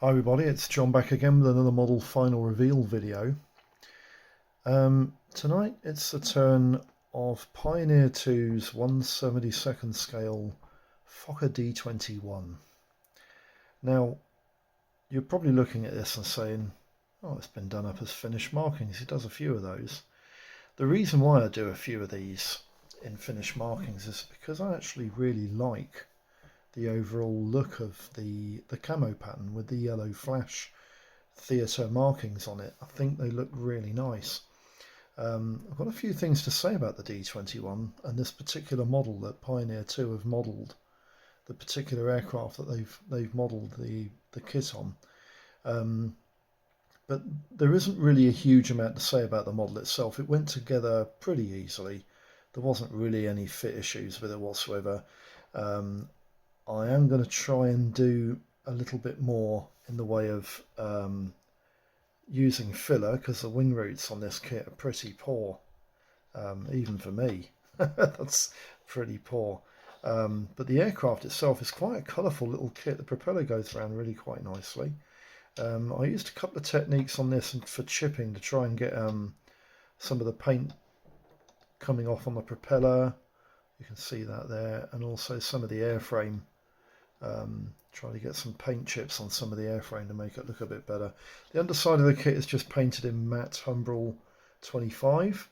Hi everybody, it's John back again with another model final reveal video. Tonight it's the turn of Pioneer 2's 1/72nd scale Fokker D-XXI. Now, you're probably looking at this and saying, oh, it's been done up as finished markings. He does a few of those. The reason why I do a few of these in finished markings is because I actually really like the overall look of the camo pattern with the yellow flash theatre markings on it. I think they look really nice. I've got a few things to say about the D-XXI and this particular model that Pioneer 2 have modelled, the particular aircraft that they've modelled the kit on. But there isn't really a huge amount to say about the model itself. It went together pretty easily. There wasn't really any fit issues with it whatsoever. I am going to try and do a little bit more in the way of using filler, because the wing roots on this kit are pretty poor, even for me. That's pretty poor. But the aircraft itself is quite a colourful little kit. The propeller goes around really quite nicely. I used a couple of techniques on this for chipping to try and get some of the paint coming off on the propeller. You can see that there, and also some of the airframe. Try to get some paint chips on some of the airframe to make it look a bit better. The underside of the kit is just painted in matte Humbrol 25,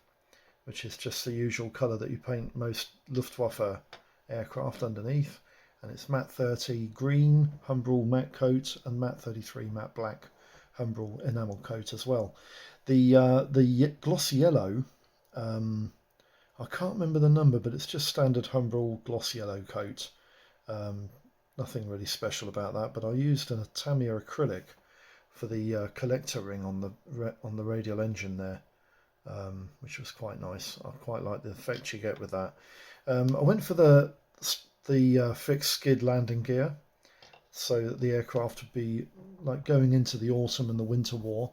which is just the usual colour that you paint most Luftwaffe aircraft underneath. And it's matte 30 green Humbrol matte coat and matte 33 matte black Humbrol enamel coat as well. The glossy yellow, I can't remember the number, but it's just standard Humbrol gloss yellow coat. Nothing really special about that, but I used an Tamiya acrylic for the collector ring on the radial engine there, which was quite nice. I quite like the effect you get with that. I went for the fixed skid landing gear, so that the aircraft would be like going into the autumn and the winter war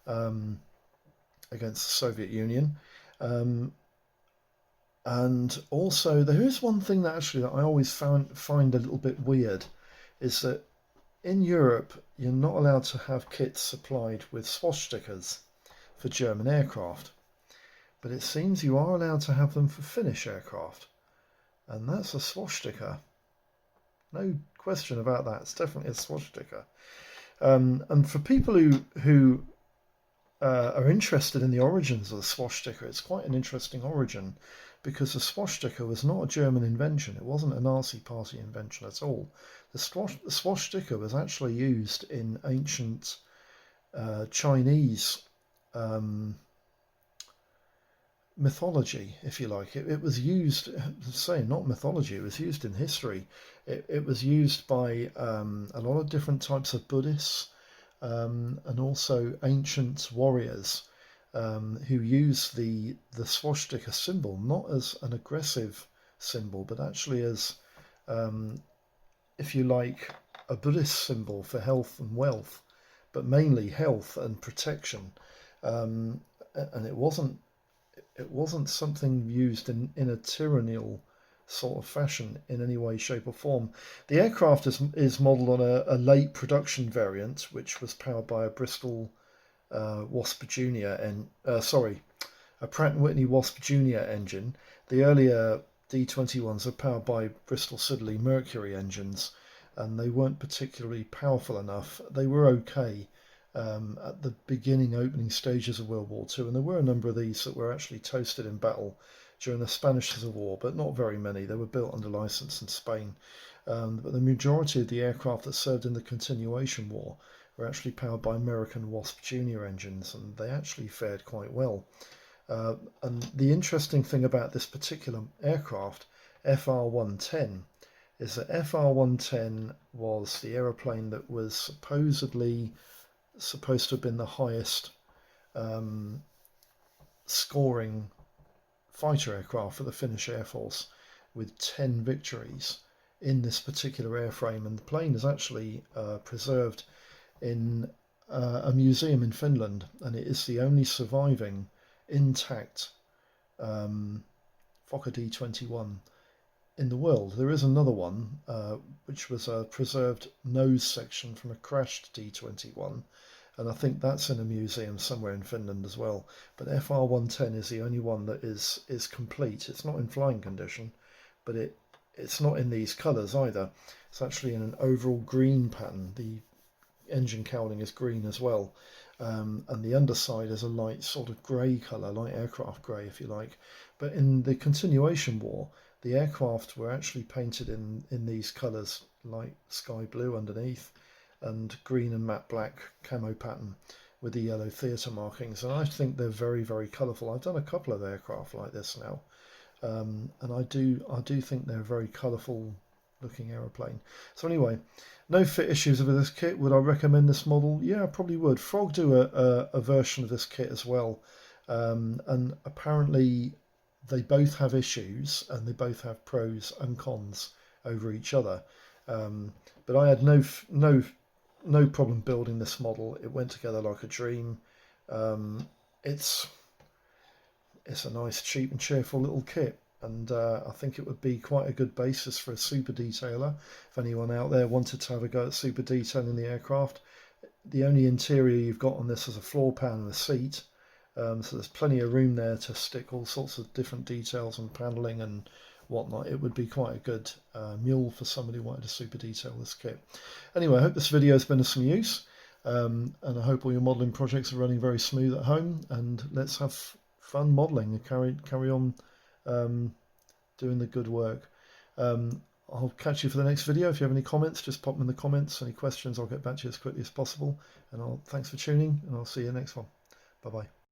against the Soviet Union. And also, there is one thing that I always find a little bit weird, is that in Europe you're not allowed to have kits supplied with swash stickers for German aircraft, but it seems you are allowed to have them for Finnish aircraft, and that's a swash sticker. No question about that. It's definitely a swash sticker. And for people who are interested in the origins of the swash sticker, it's quite an interesting origin, because the swash sticker was not a German invention. It wasn't a Nazi party invention at all. The swash sticker was actually used in ancient Chinese mythology, if you like. It was used, not mythology, it was used in history. It was used by a lot of different types of Buddhists and also ancient warriors who use the swastika symbol not as an aggressive symbol, but actually as, if you like, a Buddhist symbol for health and wealth, but mainly health and protection. And it wasn't something used in a tyrannical sort of fashion in any way, shape or form. The aircraft is modelled on a late production variant, which was powered by a Bristol Wasp Junior and a Pratt & Whitney Wasp Junior engine. The earlier D-XXIs are powered by Bristol Siddeley Mercury engines, and they weren't particularly powerful enough. They were okay at the opening stages of World War II, and there were a number of these that were actually toasted in battle during the Spanish Civil War, but not very many. They were built under license in Spain. But the majority of the aircraft that served in the Continuation War were actually powered by American Wasp Junior engines, and they actually fared quite well. And the interesting thing about this particular aircraft, FR-110, is that FR-110 was the aeroplane that was supposed to have been the highest scoring fighter aircraft for the Finnish Air Force, with 10 victories in this particular airframe, and the plane is actually preserved in a museum in Finland, and it is the only surviving intact Fokker D-XXI in the world. There is another one, which was a preserved nose section from a crashed D-XXI, and I think that's in a museum somewhere in Finland as well. But FR110 is the only one that is complete. It's not in flying condition, but it's not in these colours either. It's actually in an overall green pattern. The engine cowling is green as well, and the underside is a light sort of grey colour, light aircraft grey if you like. But in the continuation war, the aircraft were actually painted in these colours, light sky blue underneath and green and matte black camo pattern with the yellow theatre markings, and I think they're very, very colourful. I've done a couple of aircraft like this now, and I do think they're a very colourful looking aeroplane. So anyway, no fit issues with this kit. Would I recommend this model? Yeah, I probably would. Frog do a version of this kit as well, and apparently they both have issues and they both have pros and cons over each other. But I had no problem building this model. It went together like a dream. It's a nice, cheap and cheerful little kit, and I think it would be quite a good basis for a super detailer if anyone out there wanted to have a go at super detailing the aircraft. The only interior you've got on this is a floor pan and a seat, so there's plenty of room there to stick all sorts of different details and paneling and whatnot. It would be quite a good mule for somebody who wanted to super detail this kit. Anyway, I hope this video has been of some use, and I hope all your modelling projects are running very smooth at home, and let's have fun modelling and carry on doing the good work. I'll catch you for the next video. If you have any comments, just pop them in the comments. Any questions, I'll get back to you as quickly as possible. And thanks for tuning, and I'll see you next one. Bye bye.